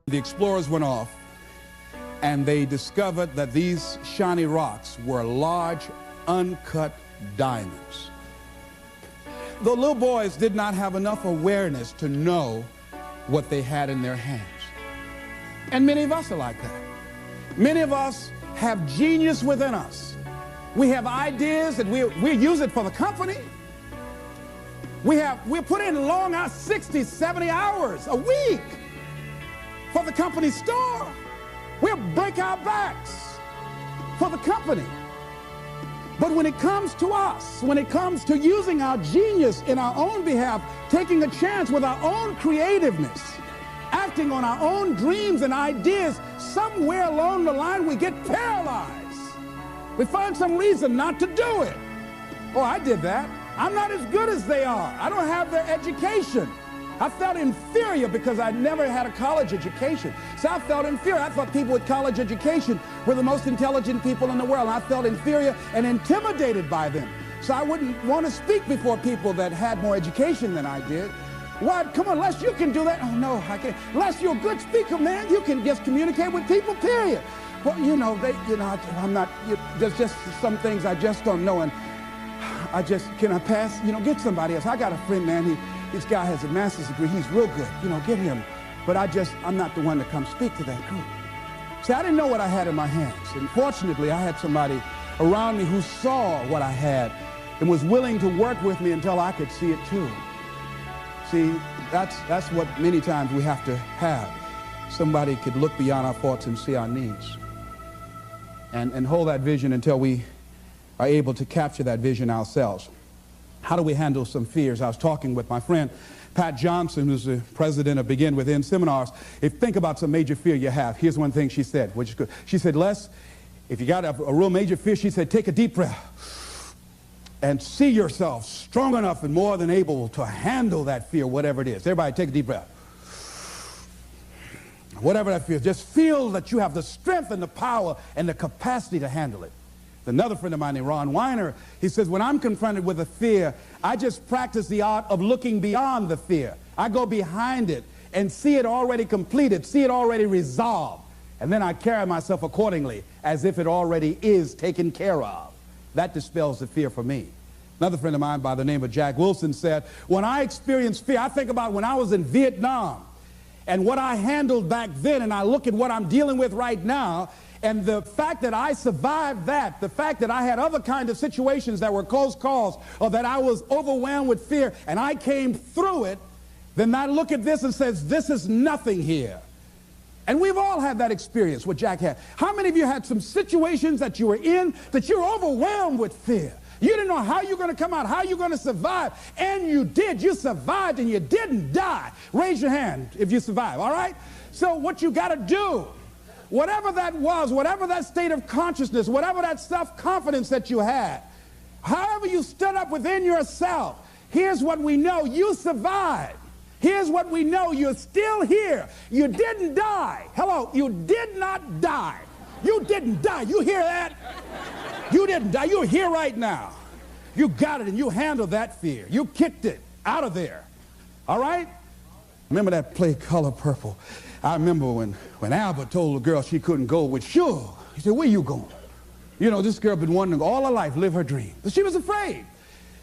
The explorers went off and they discovered that these shiny rocks were large, uncut diamonds. The little boys did not have enough awareness to know what they had in their hands. And many of us are like that. Many of us have genius within us. We have ideas and we use it for the company. We put in long hours, 60, 70 hours a week for the company store. We'll break our backs for the company. But when it comes to us, when it comes to using our genius in our own behalf, taking a chance with our own creativeness, acting on our own dreams and ideas, somewhere along the line we get paralyzed. We find some reason not to do it. Oh, I did that. I'm not as good as they are. I don't have their education. I felt inferior because I never had a college education. So I felt inferior. I thought people with college education were the most intelligent people in the world. I felt inferior and intimidated by them. So I wouldn't want to speak before people that had more education than I did. What? Come on, Les, you can do that. Oh, no, I can't. Les, you're a good speaker, man. You can just communicate with people, period. Well, I'm not, there's just some things I just don't know. And can I pass? Get somebody else. I got a friend, man. This guy has a master's degree. He's real good. Get him. But I'm not the one to come speak to that group. See, I didn't know what I had in my hands. And fortunately, I had somebody around me who saw what I had and was willing to work with me until I could see it too. See, that's what many times we have to have. Somebody could look beyond our faults and see our needs. And hold that vision until we are able to capture that vision ourselves. How do we handle some fears? I was talking with my friend Pat Johnson, who's the president of Begin Within Seminars. Think about some major fear you have. Here's one thing she said, which is good. She said, Les, if you got a real major fear, she said, take a deep breath and see yourself strong enough and more than able to handle that fear, whatever it is. Everybody take a deep breath. Whatever that fear is, just feel that you have the strength and the power and the capacity to handle it. Another friend of mine named Ron Weiner, he says, when I'm confronted with a fear, I just practice the art of looking beyond the fear. I go behind it and see it already completed, see it already resolved. And then I carry myself accordingly as if it already is taken care of. That dispels the fear for me. Another friend of mine by the name of Jack Wilson said, when I experience fear, I think about when I was in Vietnam and what I handled back then, and I look at what I'm dealing with right now, and the fact that I survived that, the fact that I had other kinds of situations that were close calls, or that I was overwhelmed with fear, and I came through it, then I look at this and says, this is nothing here. And we've all had that experience, what Jack had. How many of you had some situations that you were in that you were overwhelmed with fear? You didn't know how you're going to come out, how you're going to survive, and you did. You survived and you didn't die. Raise your hand if you survived, all right? So what you got to do, whatever that was, whatever that state of consciousness, whatever that self-confidence that you had, however you stood up within yourself, here's what we know, you survived. Here's what we know, you're still here. You didn't die. Hello, you did not die. You didn't die. You hear that? You didn't die. You're here right now. You got it and you handled that fear. You kicked it out of there. All right? Remember that play Color Purple? I remember when Albert told the girl she couldn't go with Sugar. He said, where you going? This girl been wanting all her life live her dream. But she was afraid.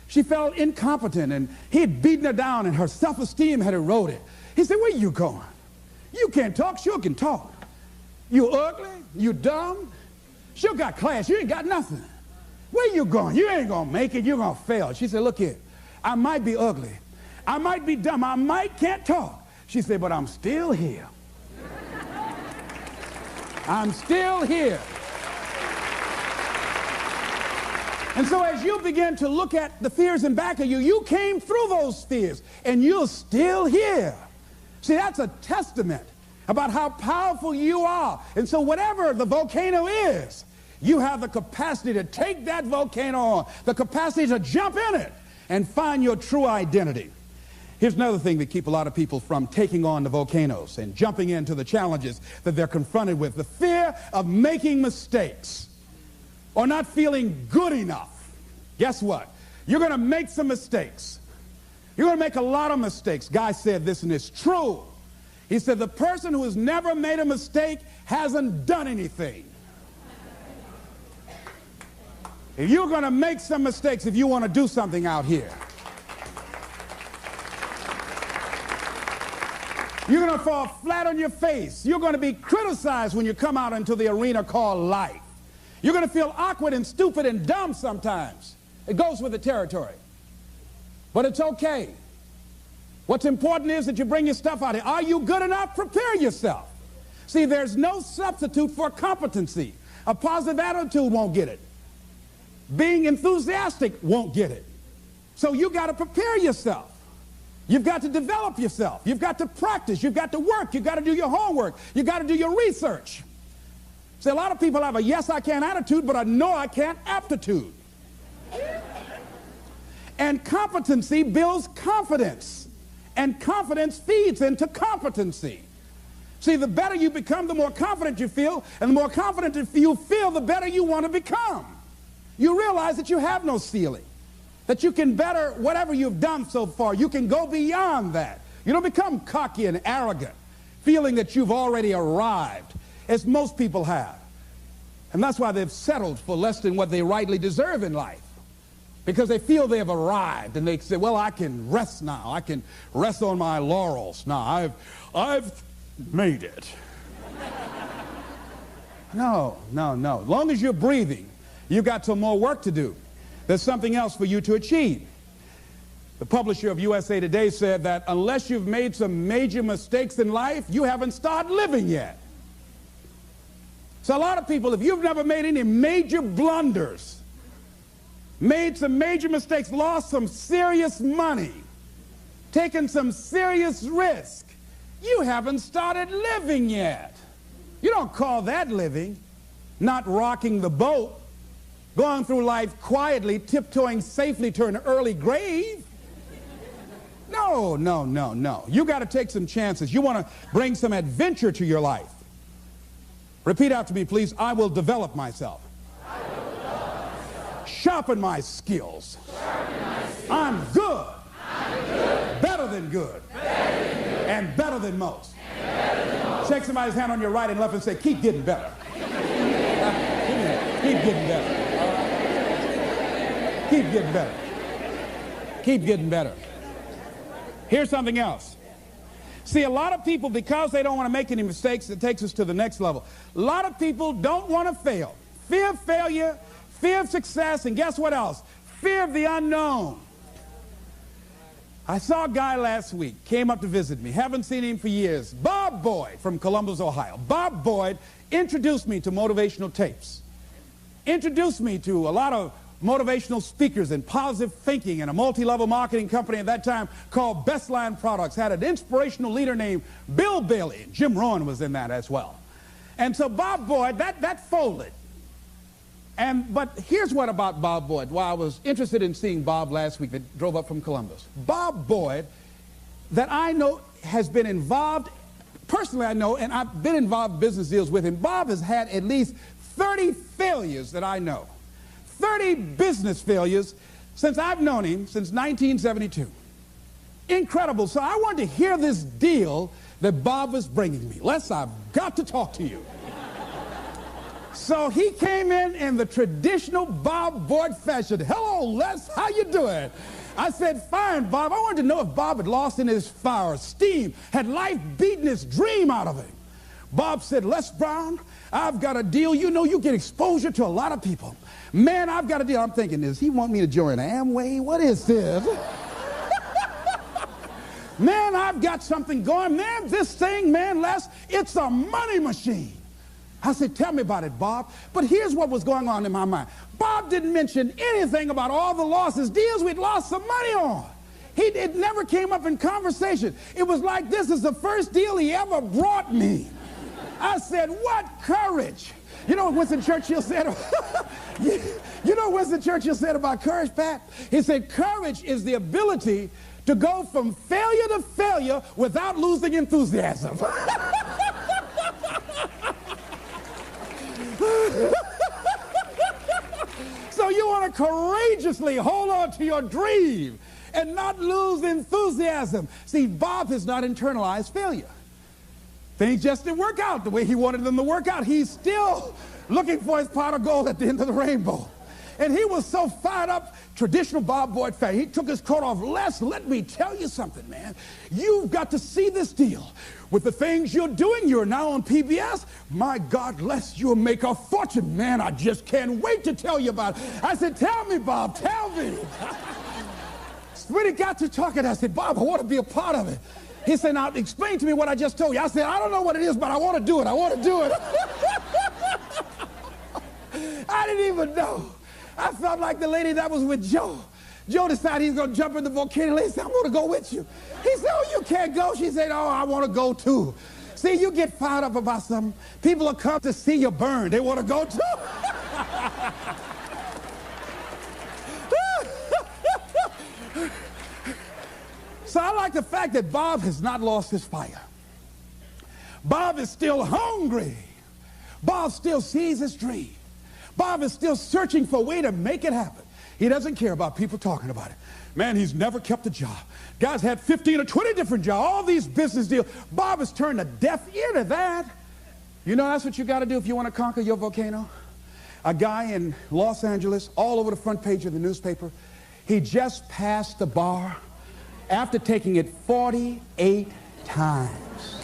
She felt incompetent, and he had beaten her down, and her self-esteem had eroded. He said, where you going? You can't talk. Sugar can talk. You ugly. You dumb. Sugar got class. You ain't got nothing. Where you going? You ain't going to make it. You're going to fail. She said, look here. I might be ugly. I might be dumb. I might can't talk. She said, but I'm still here. I'm still here. And so as you begin to look at the fears in back of you, you came through those fears, and you're still here. See, that's a testament about how powerful you are. And so whatever the volcano is, you have the capacity to take that volcano on, the capacity to jump in it and find your true identity. Here's another thing that keeps a lot of people from taking on the volcanoes and jumping into the challenges that they're confronted with. The fear of making mistakes or not feeling good enough. Guess what? You're going to make some mistakes. You're going to make a lot of mistakes. Guy said this, and it's true. He said, the person who has never made a mistake hasn't done anything. If you're going to make some mistakes, if you want to do something out here, you're going to fall flat on your face. You're going to be criticized when you come out into the arena called life. You're going to feel awkward and stupid and dumb sometimes. It goes with the territory. But it's okay. What's important is that you bring your stuff out here. Are you good enough? Prepare yourself. See, there's no substitute for competency. A positive attitude won't get it. Being enthusiastic won't get it. So you got to prepare yourself. You've got to develop yourself. You've got to practice. You've got to work. You've got to do your homework. You've got to do your research. See, a lot of people have a yes, I can attitude, but a no, I can't aptitude. And competency builds confidence. And confidence feeds into competency. See, the better you become, the more confident you feel. And the more confident you feel, the better you want to become. You realize that you have no ceiling, that you can better whatever you've done so far. You can go beyond that. You don't become cocky and arrogant, feeling that you've already arrived, as most people have. And that's why they've settled for less than what they rightly deserve in life, because they feel they have arrived, and they say, well, I can rest now. I can rest on my laurels now. I've made it. No. As long as you're breathing, you've got some more work to do. There's something else for you to achieve. The publisher of USA Today said that unless you've made some major mistakes in life, you haven't started living yet. So a lot of people, if you've never made any major blunders, made some major mistakes, lost some serious money, taken some serious risk, you haven't started living yet. You don't call that living. Not rocking the boat, going through life quietly, tiptoeing safely to an early grave. No. You got to take some chances. You want to bring some adventure to your life. Repeat after me, please. I will develop myself. Sharpen my skills. I'm good. Better than good. And better than most. Shake somebody's hand on your right and left and say, keep getting better. Keep getting better. Keep getting better. Keep getting better. Here's something else. See, a lot of people, because they don't want to make any mistakes, it takes us to the next level. A lot of people don't want to fail. Fear of failure, fear of success, and guess what else? Fear of the unknown. I saw a guy last week, came up to visit me, haven't seen him for years. Bob Boyd from Columbus, Ohio. Bob Boyd introduced me to motivational tapes. Introduced me to a lot of motivational speakers and positive thinking, and a multi-level marketing company at that time called Bestline Products had an inspirational leader named Bill Bailey. Jim Rohn was in that as well. And so Bob Boyd, that folded. But here's what about Bob Boyd. Well, I was interested in seeing Bob last week that drove up from Columbus. Bob Boyd, that I know has been involved, personally I know, and I've been involved in business deals with him. Bob has had at least 30 failures that I know. 30 business failures since I've known him, since 1972. Incredible. So I wanted to hear this deal that Bob was bringing me. Les, I've got to talk to you. So he came in the traditional Bob Boyd fashion. Hello, Les, how you doing? I said, fine, Bob. I wanted to know if Bob had lost in his fire, steam, had life beaten his dream out of him. Bob said, Les Brown, I've got a deal. You know, you get exposure to a lot of people. Man, I've got a deal. I'm thinking, does he want me to join Amway? What is this? Man, I've got something going. Man, this thing, man, Les, it's a money machine. I said, tell me about it, Bob. But here's what was going on in my mind. Bob didn't mention anything about all the losses, deals we'd lost some money on. It never came up in conversation. It was like, this is the first deal he ever brought me. I said, what courage. You know what Winston Churchill said? You know what Winston Churchill said about courage, Pat? He said, courage is the ability to go from failure to failure without losing enthusiasm. So you want to courageously hold on to your dream and not lose enthusiasm. See, Bob has not internalized failure. Things just didn't work out the way he wanted them to work out. He's still looking for his pot of gold at the end of the rainbow. And he was so fired up, traditional Bob Boyd fan. He took his coat off. Les, let me tell you something, man. You've got to see this deal. With the things you're doing, you're now on PBS. My God, Les, you'll make a fortune. Man, I just can't wait to tell you about it. I said, tell me, Bob, tell me. When he got to talking, I said, Bob, I want to be a part of it. He said, now explain to me what I just told you. I said, I don't know what it is, but I want to do it. I want to do it. I didn't even know. I felt like the lady that was with Joe. Joe decided he's going to jump in the volcano. Lady said, I'm going to go with you. He said, oh, you can't go. She said, oh, I want to go too. See, you get fired up about something. People will come to see you burn. They want to go too. So I like the fact that Bob has not lost his fire. Bob is still hungry. Bob still sees his dream. Bob is still searching for a way to make it happen. He doesn't care about people talking about it. Man, he's never kept a job. Guy's had 15 or 20 different jobs, all these business deals. Bob has turned a deaf ear to that. You know that's what you got to do if you want to conquer your volcano? A guy in Los Angeles, all over the front page of the newspaper, he just passed the bar after taking it 48 times.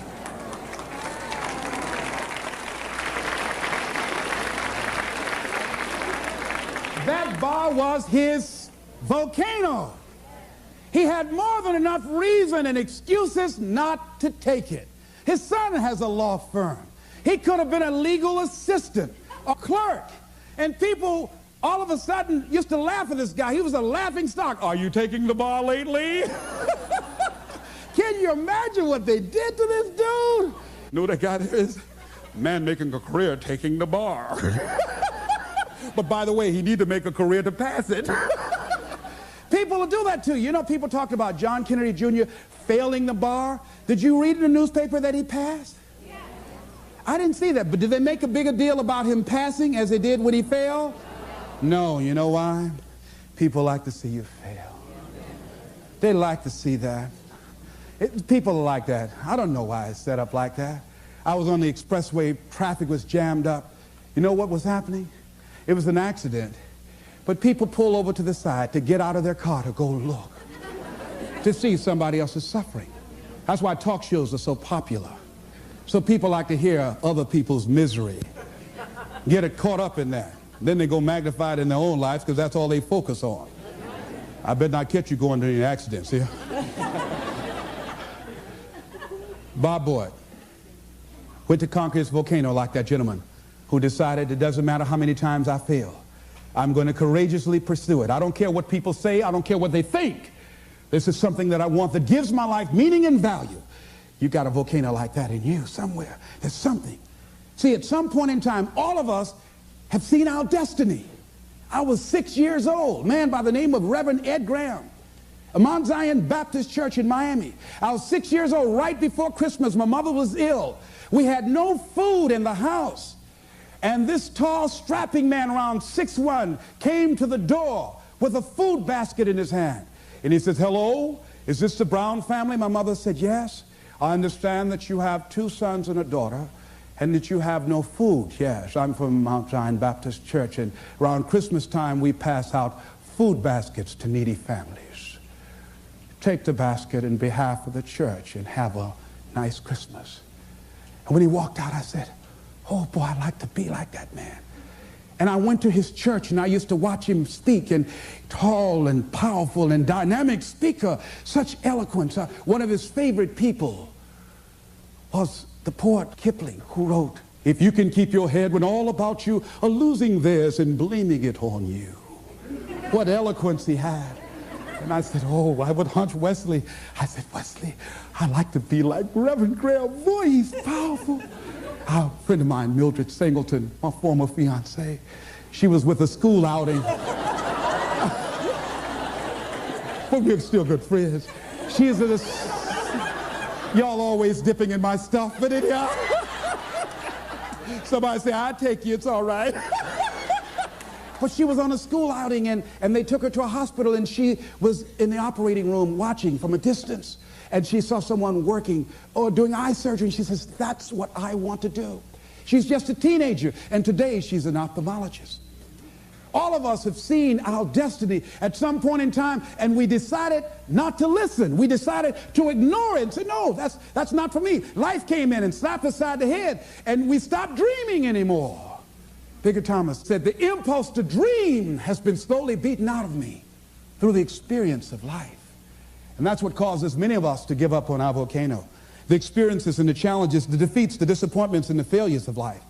That bar was his volcano. He had more than enough reason and excuses not to take it. His son has a law firm. He could have been a legal assistant, a clerk. And people all of a sudden used to laugh at this guy. He was a laughing stock. Are you taking the bar lately? Can you imagine what they did to this dude? Know what that guy there is? Man making a career taking the bar. But by the way, he need to make a career to pass it. People will do that too. You know, people talked about John Kennedy Jr. failing the bar. Did you read in the newspaper that he passed? Yeah. I didn't see that, but did they make a bigger deal about him passing as they did when he failed? No, you know why? People like to see you fail. They like to see that. People are like that. I don't know why it's set up like that. I was on the expressway, traffic was jammed up. You know what was happening? It was an accident. But people pull over to the side to get out of their car to go look, to see somebody else's suffering. That's why talk shows are so popular. So people like to hear other people's misery, get it caught up in that. Then they go magnify it in their own lives because that's all they focus on. I better not catch you going to any accidents here. Bob Boyd went to conquer his volcano like that gentleman who decided it doesn't matter how many times I fail. I'm going to courageously pursue it. I don't care what people say. I don't care what they think. This is something that I want that gives my life meaning and value. You got a volcano like that in you somewhere. There's something. See, at some point in time, all of us have seen our destiny. I was 6 years old, a man by the name of Reverend Ed Graham, a Mount Zion Baptist Church in Miami. I was 6 years old right before Christmas. My mother was ill. We had no food in the house. And this tall, strapping man around 6'1" came to the door with a food basket in his hand. And he says, hello, is this the Brown family? My mother said, yes. I understand that you have 2 sons and a daughter and that you have no food. Yes, I'm from Mount Zion Baptist Church, and around Christmas time we pass out food baskets to needy families. Take the basket in behalf of the church and have a nice Christmas. And when he walked out, I said, oh boy, I'd like to be like that man. And I went to his church and I used to watch him speak, and tall and powerful and dynamic speaker, such eloquence. One of his favorite people was the poet Kipling, who wrote, if you can keep your head when all about you are losing theirs and blaming it on you. What eloquence he had. And I said, oh, I would hunch Wesley. I said, Wesley, I'd like to be like Reverend Graham. Boy, he's powerful. A friend of mine, Mildred Singleton, my former fiancée, she was with a school outing. But we're still good friends. She is this, y'all always dipping in my stuff, but anyhow. Somebody say, I'll take you, it's all right. But she was on a school outing, and they took her to a hospital, and she was in the operating room watching from a distance. And she saw someone working or doing eye surgery. And she says, that's what I want to do. She's just a teenager, and today she's an ophthalmologist. All of us have seen our destiny at some point in time, and we decided not to listen. We decided to ignore it and say, no, that's not for me. Life came in and slapped us side the head, and we stopped dreaming anymore. Bigger Thomas said, the impulse to dream has been slowly beaten out of me through the experience of life. And that's what causes many of us to give up on our volcano. The experiences and the challenges, the defeats, the disappointments, and the failures of life.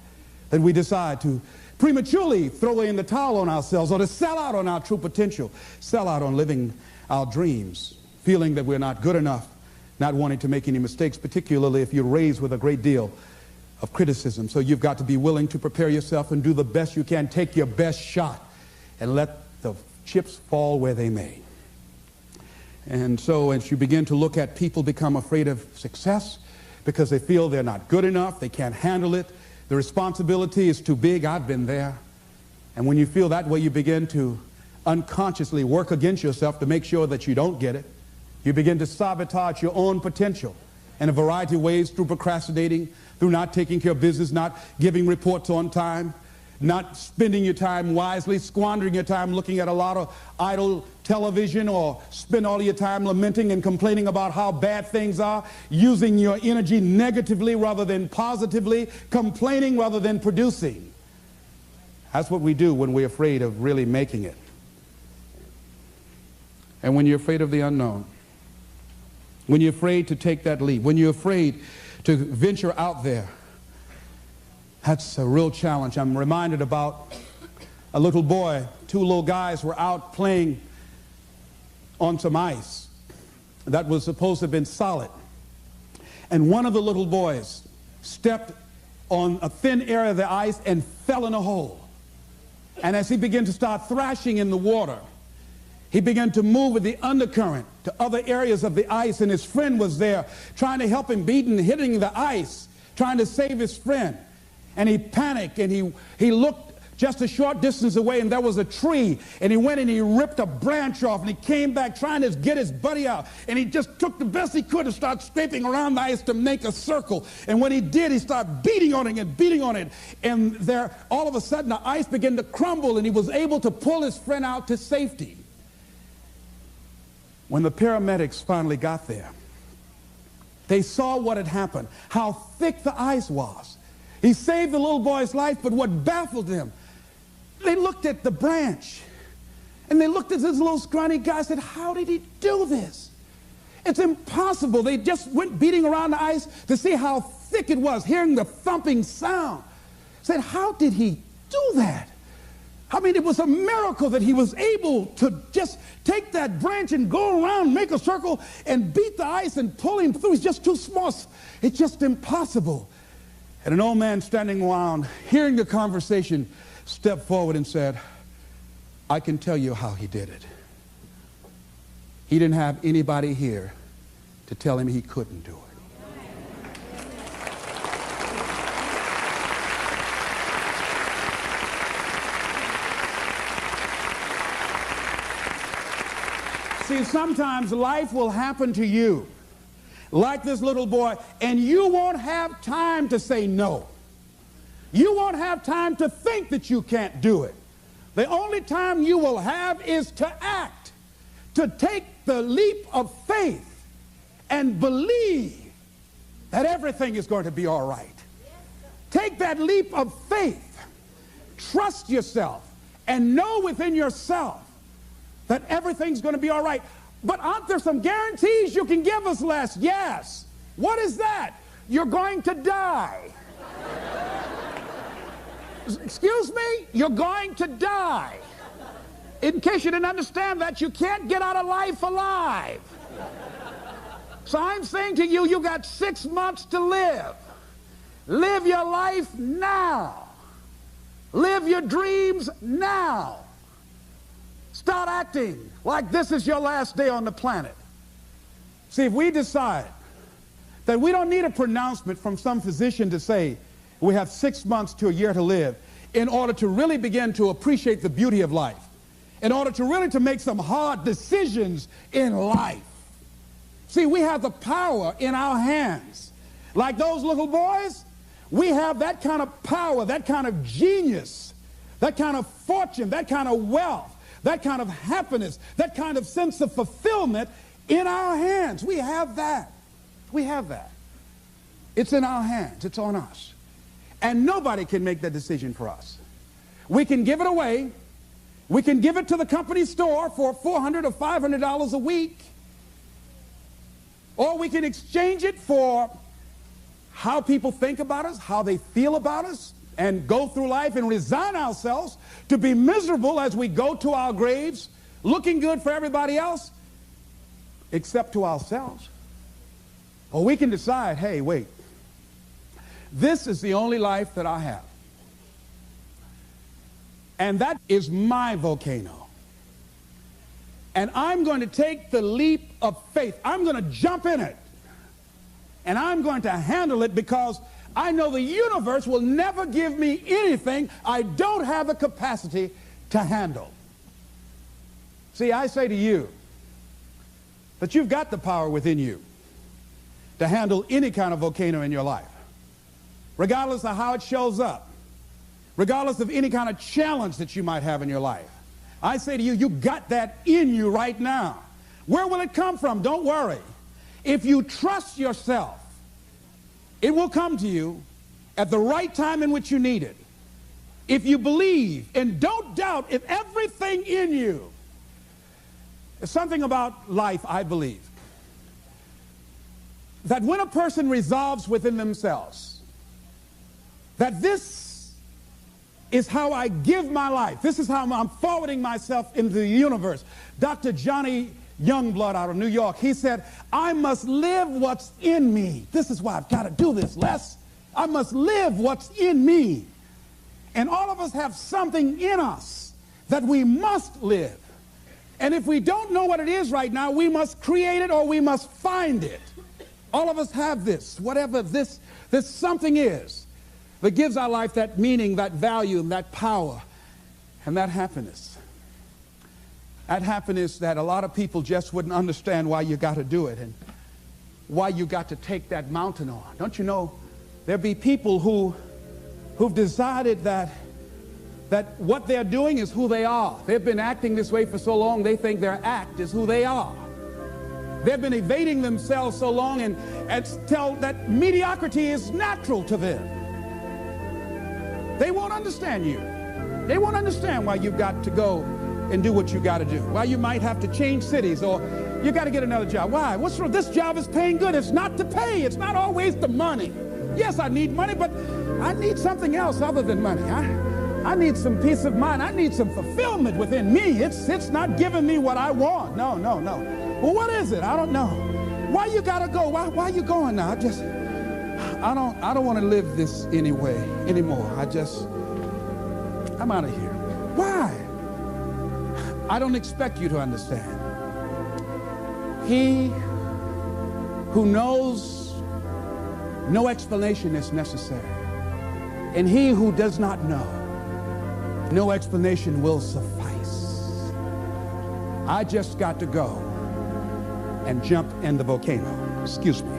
Then we decide to prematurely throw in the towel on ourselves, or to sell out on our true potential, sell out on living our dreams, feeling that we're not good enough, not wanting to make any mistakes, particularly if you're raised with a great deal of criticism. So you've got to be willing to prepare yourself and do the best you can, take your best shot, and let the chips fall where they may. And so as you begin to look at people become afraid of success because they feel they're not good enough, they can't handle it, the responsibility is too big. I've been there. And when you feel that way, you begin to unconsciously work against yourself to make sure that you don't get it. You begin to sabotage your own potential in a variety of ways, through procrastinating, through not taking care of business, not giving reports on time, not spending your time wisely, squandering your time looking at a lot of idle television, or spend all your time lamenting and complaining about how bad things are, using your energy negatively rather than positively, complaining rather than producing. That's what we do when we're afraid of really making it. And when you're afraid of the unknown, when you're afraid to take that leap, when you're afraid to venture out there, that's a real challenge. I'm reminded about a little boy. Two little guys were out playing on some ice that was supposed to have been solid. And one of the little boys stepped on a thin area of the ice and fell in a hole. And as he began to start thrashing in the water, he began to move with the undercurrent to other areas of the ice, and his friend was there trying to help him, beating, hitting the ice, trying to save his friend. And he panicked, and he looked just a short distance away, and there was a tree, and he went and he ripped a branch off, and he came back trying to get his buddy out, and he just took the best he could to start scraping around the ice to make a circle. And when he did, he started beating on it and beating on it, and there all of a sudden the ice began to crumble, and he was able to pull his friend out to safety. When the paramedics finally got there, they saw what had happened, how thick the ice was. He saved the little boy's life, but what baffled them, they looked at the branch, and they looked at this little scrawny guy and said, how did he do this? It's impossible. They just went beating around the ice to see how thick it was, hearing the thumping sound. Said, how did he do that? I mean, it was a miracle that he was able to just take that branch and go around, make a circle, and beat the ice and pull him through. He's just too small. It's just impossible. And an old man standing around, hearing the conversation, stepped forward and said, I can tell you how he did it. He didn't have anybody here to tell him he couldn't do it. See, sometimes life will happen to you, like this little boy, and you won't have time to say no. You won't have time to think that you can't do it. The only time you will have is to act, to take the leap of faith and believe that everything is going to be all right. Take that leap of faith, trust yourself, and know within yourself that everything's going to be all right. But aren't there some guarantees you can give us, Les? Yes. What is that? You're going to die. Excuse me? You're going to die. In case you didn't understand that, you can't get out of life alive. So I'm saying to you, you got 6 months to live. Live your life now. Live your dreams now. Start acting like this is your last day on the planet. See, if we decide that we don't need a pronouncement from some physician to say we have 6 months to a year to live, in order to really begin to appreciate the beauty of life, in order to really to make some hard decisions in life. See, we have the power in our hands. Like those little boys, we have that kind of power, that kind of genius, that kind of fortune, that kind of wealth, that kind of happiness, that kind of sense of fulfillment in our hands. We have that. We have that. It's in our hands. It's on us. And nobody can make that decision for us. We can give it away. We can give it to the company store for $400 or $500 a week. Or we can exchange it for how people think about us, how they feel about us, and go through life and resign ourselves to be miserable as we go to our graves, looking good for everybody else, except to ourselves. Or we can decide, hey, wait, this is the only life that I have. And that is my volcano. And I'm going to take the leap of faith. I'm going to jump in it. And I'm going to handle it because I know the universe will never give me anything I don't have the capacity to handle. See, I say to you that you've got the power within you to handle any kind of volcano in your life, regardless of how it shows up, regardless of any kind of challenge that you might have in your life. I say to you, you got that in you right now. Where will it come from? Don't worry. If you trust yourself, it will come to you at the right time in which you need it. If you believe and don't doubt, if everything in you, there's something about life, I believe, that when a person resolves within themselves that this is how I give my life, this is how I'm forwarding myself into the universe. Dr. Johnny Youngblood out of New York, he said, I must live what's in me. This is why I've got to do this, Les. I must live what's in me. And all of us have something in us that we must live. And if we don't know what it is right now, we must create it or we must find it. All of us have this, whatever this something is that gives our life that meaning, that value, and that power, and that happiness. That happiness that a lot of people just wouldn't understand why you got to do it and why you got to take that mountain on. Don't you know, there be people who've decided that what they're doing is who they are. They've been acting this way for so long, they think their act is who they are. They've been evading themselves so long and tell that mediocrity is natural to them. They won't understand you. They won't understand why you've got to go and do what you got to do. Why you might have to change cities or you got to get another job. Why? What's wrong? This job is paying good. It's not to pay. It's not always the money. Yes, I need money, but I need something else other than money. I need some peace of mind. I need some fulfillment within me. It's not giving me what I want. No. Well, what is it? I don't know. Why you gotta go? Why you going now? I don't want to live this anymore. I'm out of here. Why? I don't expect you to understand. He who knows no explanation is necessary, and he who does not know, no explanation will suffice. I just got to go and jump in the volcano. Excuse me.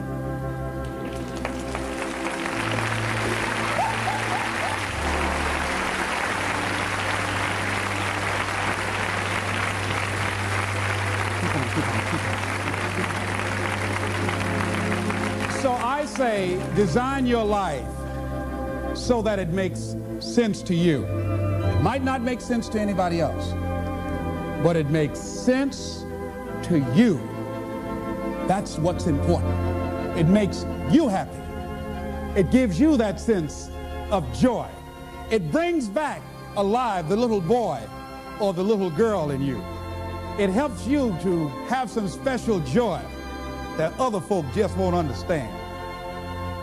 So I say, design your life so that it makes sense to you. It might not make sense to anybody else, but it makes sense to you. That's what's important. It makes you happy. It gives you that sense of joy. It brings back alive the little boy or the little girl in you. It helps you to have some special joy that other folk just won't understand.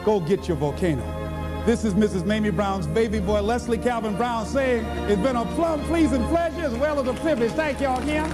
Go get your volcano. This is Mrs. Mamie Brown's baby boy, Leslie Calvin Brown, saying it's been a plum pleasing pleasure as well as a privilege. Thank y'all again.